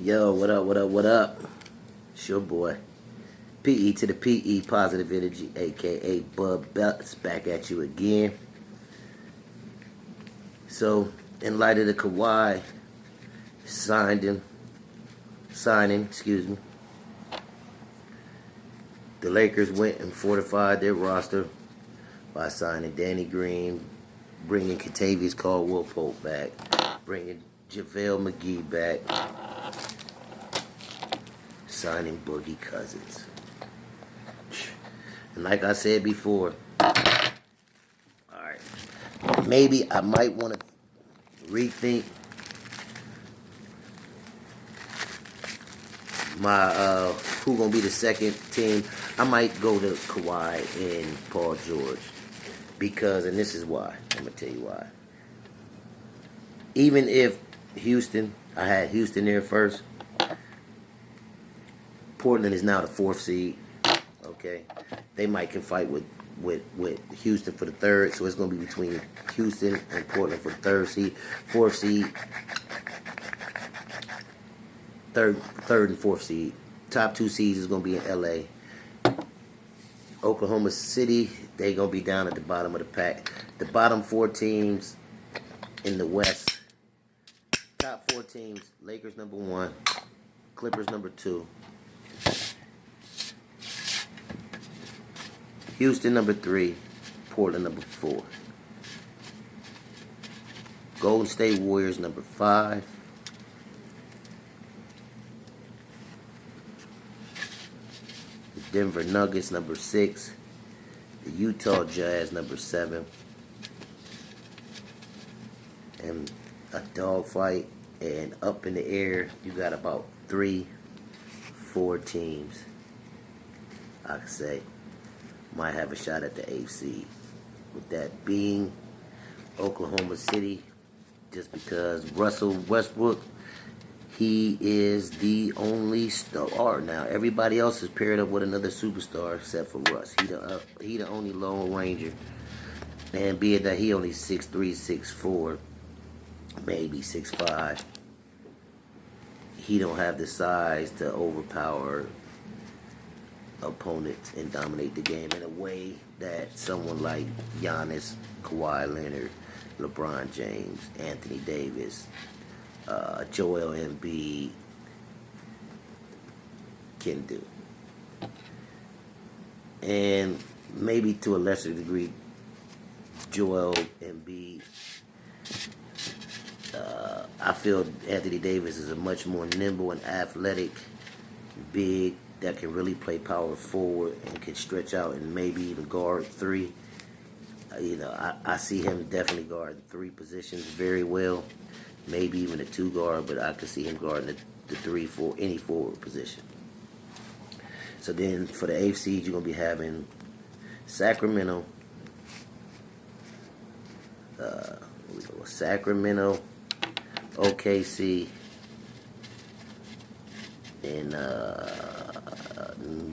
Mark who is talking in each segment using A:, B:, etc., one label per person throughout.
A: Yo, what up, what up, what up? It's your boy. PE to the PE, Positive Energy, aka Bub Belts, back at you again. So, in light of the Kawhi signing, the Lakers went and fortified their roster by signing Danny Green, bringing Kentavious Caldwell-Pope back, bringing JaVale McGee back, signing Boogie Cousins. And like I said before, alright, maybe I might want to rethink my who gonna be the second team. I might go to Kawhi and Paul George. Because, and this is why, I'm gonna tell you why. Even if I had Houston there first, Portland is now the 4th seed. Okay, they might can fight with Houston for the 3rd, so it's gonna be between Houston and Portland for the 3rd seed, 4th seed, third and 4th seed. Top 2 seeds is gonna be in LA. Oklahoma City, they gonna be down at the bottom of the pack. The bottom 4 teams in the West. Top 4 teams: Lakers number 1, Clippers number 2, Houston number 3, Portland number 4, Golden State Warriors number 5, the Denver Nuggets number 6, the Utah Jazz number 7, and a dogfight and up in the air, you got about 3-4 teams I could say might have a shot at the 8th seed. With that being Oklahoma City, just because Russell Westbrook, he is the only star. Now everybody else is paired up with another superstar except for Russ. He the only Lone Ranger, and being that he only 6'3", 6'4", maybe 6'5", he don't have the size to overpower opponents and dominate the game in a way that someone like Giannis, Kawhi Leonard, LeBron James, Anthony Davis, Joel Embiid can do. And maybe to a lesser degree, Joel Embiid. I feel Anthony Davis is a much more nimble and athletic big that can really play power forward and can stretch out and maybe even guard 3. I see him definitely guarding 3 positions very well. Maybe even a 2 guard, but I could see him guarding the 3, 4, any forward position. So then for the 8th seed, you're going to be having Sacramento, OKC, and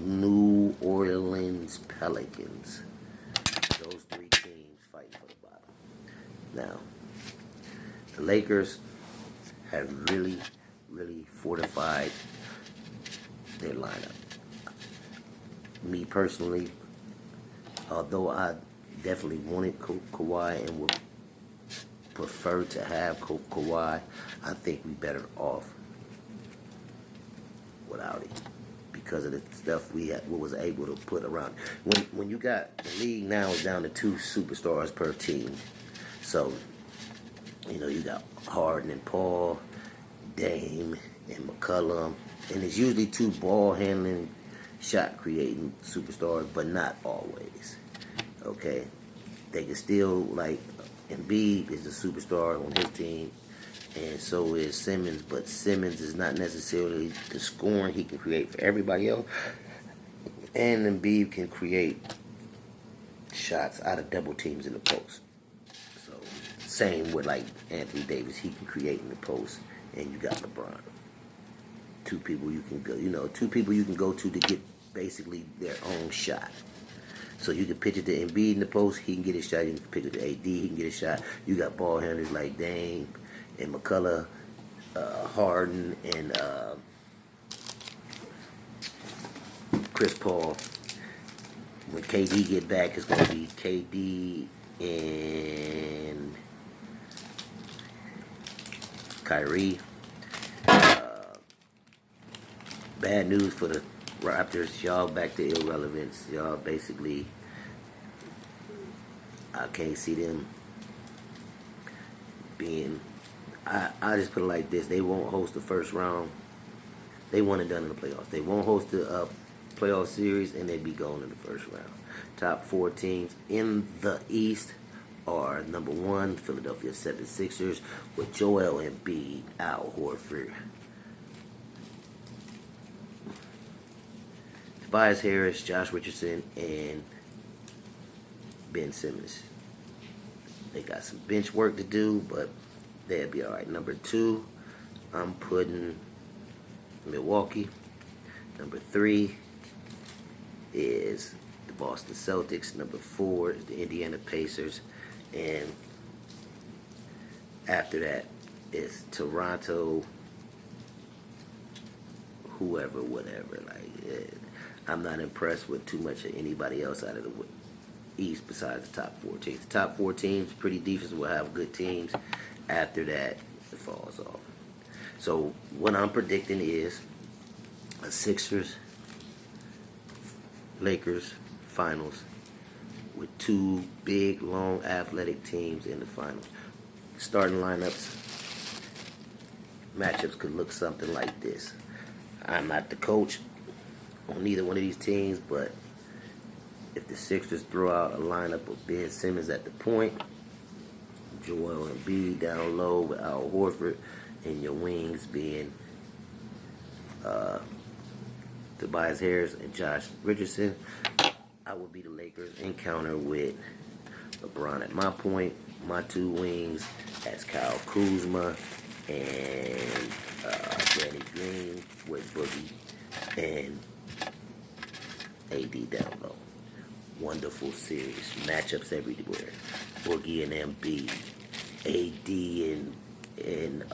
A: New Orleans Pelicans. Those 3 teams fighting for the bottom. Now, the Lakers have really, really fortified their lineup. Me personally, although I definitely wanted Kawhi and would prefer to have Kawhi, I think we better off without it because of the stuff we was able to put around. When you got the league now is down to 2 superstars per team, so you got Harden and Paul, Dame and McCollum, and it's usually 2 ball handling, shot creating superstars, but not always. Okay, they can still, like, Embiid is a superstar on his team, and so is Simmons, but Simmons is not necessarily the scoring he can create for everybody else, and Embiid can create shots out of double teams in the post. So same with like Anthony Davis, he can create in the post, and you got LeBron. 2 people you can go, 2 people you can go to get basically their own shot. So you can pitch it to Embiid in the post, he can get his shot. You can pitch it to AD, he can get a shot. You got ball handlers like Dame and McCullough Harden and Chris Paul. When KD get back, it's gonna be KD and Kyrie. Bad news for the Raptors. Y'all back to irrelevance. Y'all basically, I can't see them being. I just put it like this: they won't host the first round. They won and done in the playoffs. They won't host the playoff series, and they'd be going in the first round. Top 4 teams in the East are number 1, Philadelphia 76ers, with Joel Embiid, Al Horford, Tobias Harris, Josh Richardson, and Ben Simmons. They got some bench work to do, but they'll be all right. Number 2, I'm putting Milwaukee. Number 3 is the Boston Celtics. Number 4 is the Indiana Pacers. And after that is Toronto, whoever, whatever. I'm not impressed with too much of anybody else out of the East besides the top 4 teams. The top 4 teams, pretty defensive, will have good teams. After that, it falls off. So what I'm predicting is a Sixers, Lakers finals with 2 big, long, athletic teams in the finals. Starting lineups, matchups could look something like this. I'm not the coach on neither one of these teams, but if the Sixers throw out a lineup of Ben Simmons at the point, Joel Embiid down low with Al Horford, and your wings being Tobias Harris and Josh Richardson, I would be the Lakers in counter with LeBron at my point. My 2 wings as Kyle Kuzma and Danny Green with Boogie and AD down low. Wonderful series. Matchups everywhere. Boogie and Embiid. AD and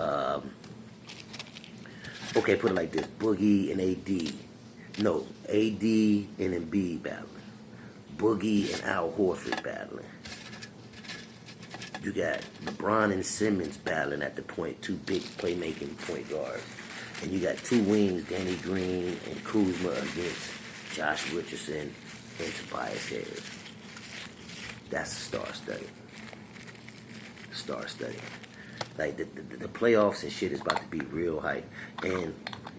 A: okay, put it like this. Boogie and AD. No, AD and Embiid battling. Boogie and Al Horford battling. You got LeBron and Simmons battling at the point, 2 big playmaking point guards. And you got 2 wings, Danny Green and Kuzma against Josh Richardson and Tobias Harris. That's a star study. Star study. Like the playoffs and shit is about to be real hype. And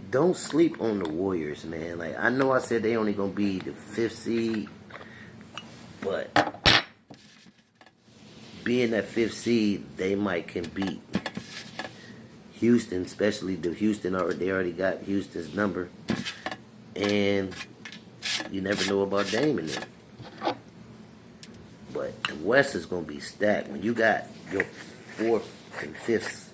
A: don't sleep on the Warriors, man. Like, I know I said they only gonna be the 5th seed, but being that 5th seed, they might can beat Houston, especially the Houston. They already got Houston's number, and you never know about Dame in there. But the West is gonna be stacked when you got your 4th and 5th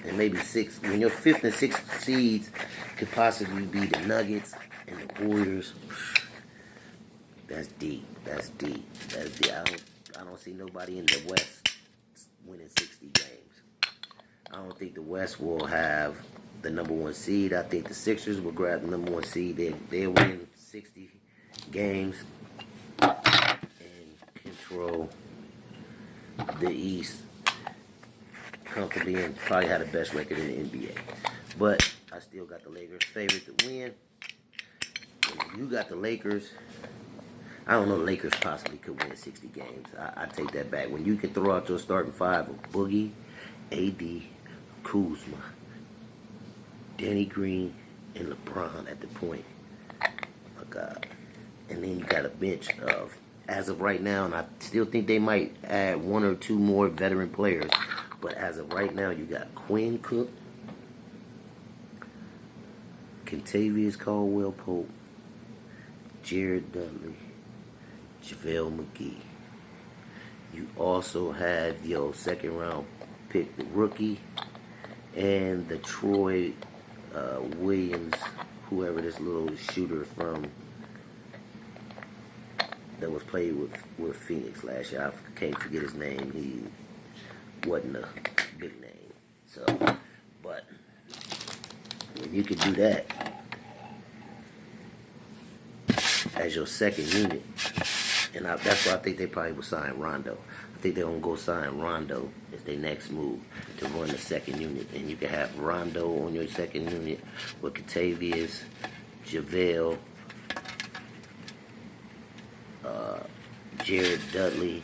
A: and maybe 6th. When your 5th and 6th seeds could possibly be the Nuggets and the Warriors. That's deep. That's deep. That's deep. I don't see nobody in the West winning 60 games. I don't think the West will have the number 1 seed. I think the Sixers will grab the number 1 seed. They'll win 60 games and control the East comfortably and probably have the best record in the NBA. But I still got the Lakers favorite to win. And you got the Lakers. I don't know, the Lakers possibly could win 60 games. I take that back. When you can throw out your starting 5 of Boogie, AD, Kuzma, Danny Green, and LeBron at the point. Oh my God. And then you got a bench of, as of right now, and I still think they might add 1 or 2 more veteran players. But as of right now, you got Quinn Cook, Kentavious Caldwell-Pope, Jared Dudley, JaVale McGee. You also have your 2nd round pick, the rookie, and the Troy Williams, whoever this little shooter from that was played with Phoenix last year. I can't forget his name. He wasn't a big name. So, but You could do that as your second unit. And that's why I think they probably will sign Rondo. I think they're going to go sign Rondo as their next move to run the second unit. And you can have Rondo on your second unit with Kentavious, JaVale, Jared Dudley,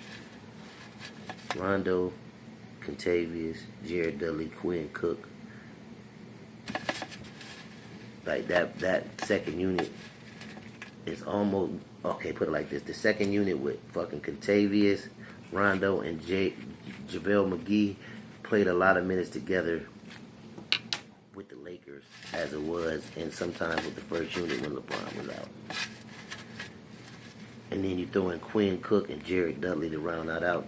A: Rondo, Kentavious, Jared Dudley, Quinn Cook. Like that second unit is almost, okay, put it like this. The second unit with fucking Kentavious, Rondo, and JaVale McGee played a lot of minutes together with the Lakers as it was, and sometimes with the first unit when LeBron was out. And then you throw in Quinn Cook and Jared Dudley to round that out.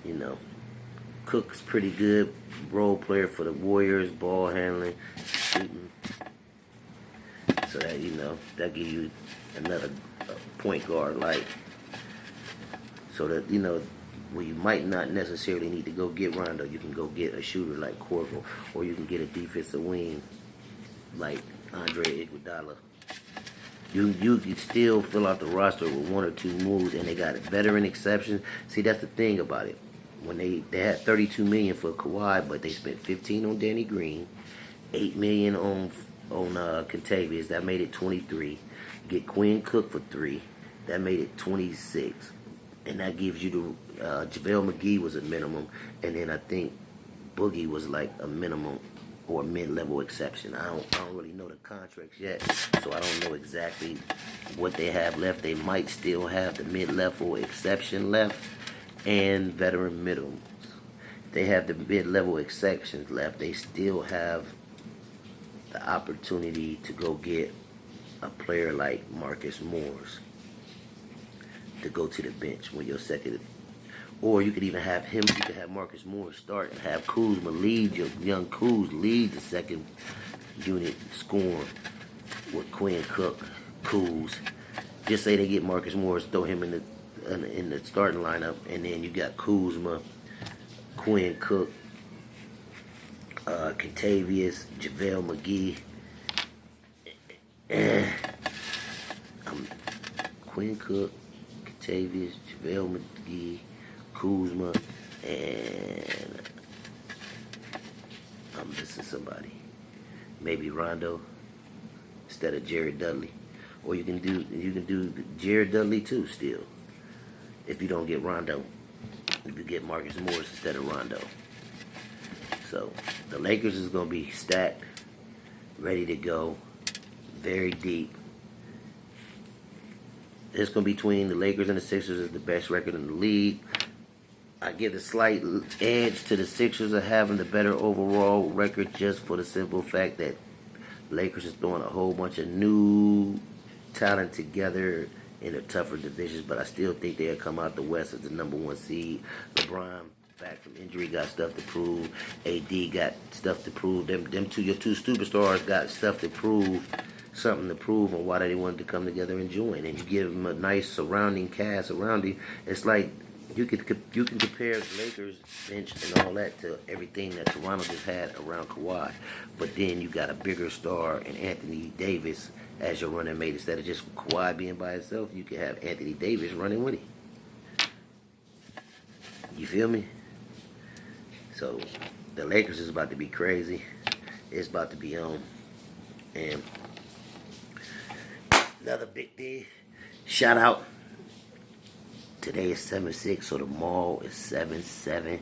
A: You know, Cook's pretty good role player for the Warriors, ball handling, shooting. So that, you know, that give you another point guard like. So that, you know, where you might not necessarily need to go get Rondo, you can go get a shooter like Corvo, or you can get a defensive wing like Andre Iguodala. You can still fill out the roster with one or two moves, and they got a veteran exception. See, that's the thing about it. When they had $32 million for Kawhi, but they spent $15 on Danny Green, $8 million on Kentavious, that made it 23. Get Quinn Cook for 3, that made it 26, and that gives you the JaVale McGee was a minimum, and then I think Boogie was like a minimum or mid-level exception. I don't really know the contracts yet, so I don't know exactly what they have left. They might still have the mid-level exception left and veteran minimums. They have the mid-level exceptions left. They still have the opportunity to go get a player like Marcus Morris to go to the bench when you're second. Or you could even have him, you could have Marcus Morris start and have Kuzma lead, your young Kuz lead the second unit scoring with Quinn Cook, Kuz. Just say they get Marcus Morris, throw him in the starting lineup, and then you got Kuzma, Quinn Cook, Kentavious, JaVale McGee, and Quinn Cook, Kentavious, JaVale McGee, Kuzma, and I'm missing somebody. Maybe Rondo instead of Jared Dudley. Or you can do Jared Dudley too still. If you don't get Rondo. If you get Marcus Morris instead of Rondo. So the Lakers is gonna be stacked, ready to go, very deep. It's gonna be between the Lakers and the Sixers is the best record in the league. I give a slight edge to the Sixers of having the better overall record just for the simple fact that Lakers is throwing a whole bunch of new talent together in the tougher divisions, but I still think they'll come out the West as the number 1 seed. LeBron, back from injury, got stuff to prove. AD got stuff to prove. Your two superstars got stuff to prove, something to prove on why they wanted to come together and join. And you give them a nice surrounding cast around you. It's like you can compare the Lakers bench and all that to everything that Toronto just had around Kawhi, but then you got a bigger star in Anthony Davis as your running mate. Instead of just Kawhi being by himself, you can have Anthony Davis running with him. You feel me? So the Lakers is about to be crazy. It's about to be on. And another big day. Shout out. Today is 7-6, so tomorrow is 7-7.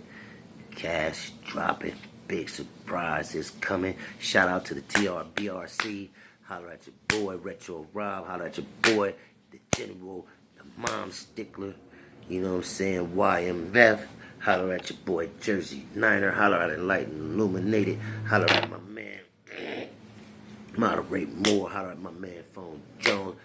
A: Cash dropping. Big surprise is coming. Shout out to the TRBRC. Holler at your boy, Retro Rob. Holler at your boy, the General, the Mom Stickler. You know what I'm saying? YMF. Holler at your boy, Jersey Niner. Holler at Enlightened Illuminated. Holler at my man, Moderate Moore. Holler at my man, Phone Jones.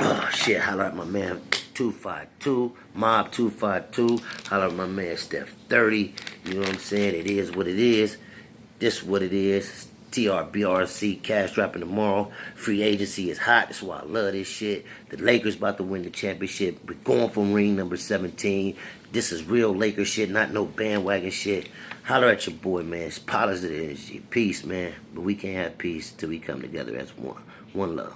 A: Oh, shit. Holler at my man, 252. Mob 252. Holler at my man, Steph 30. You know what I'm saying? It is what it is. This is what it is. TRBRC cash dropping tomorrow. Free agency is hot. That's why I love this shit. The Lakers about to win the championship. We're going for ring number 17. This is real Lakers shit, not no bandwagon shit. Holler at your boy, man. It's positive energy. Peace, man. But we can't have peace till we come together as one. One love.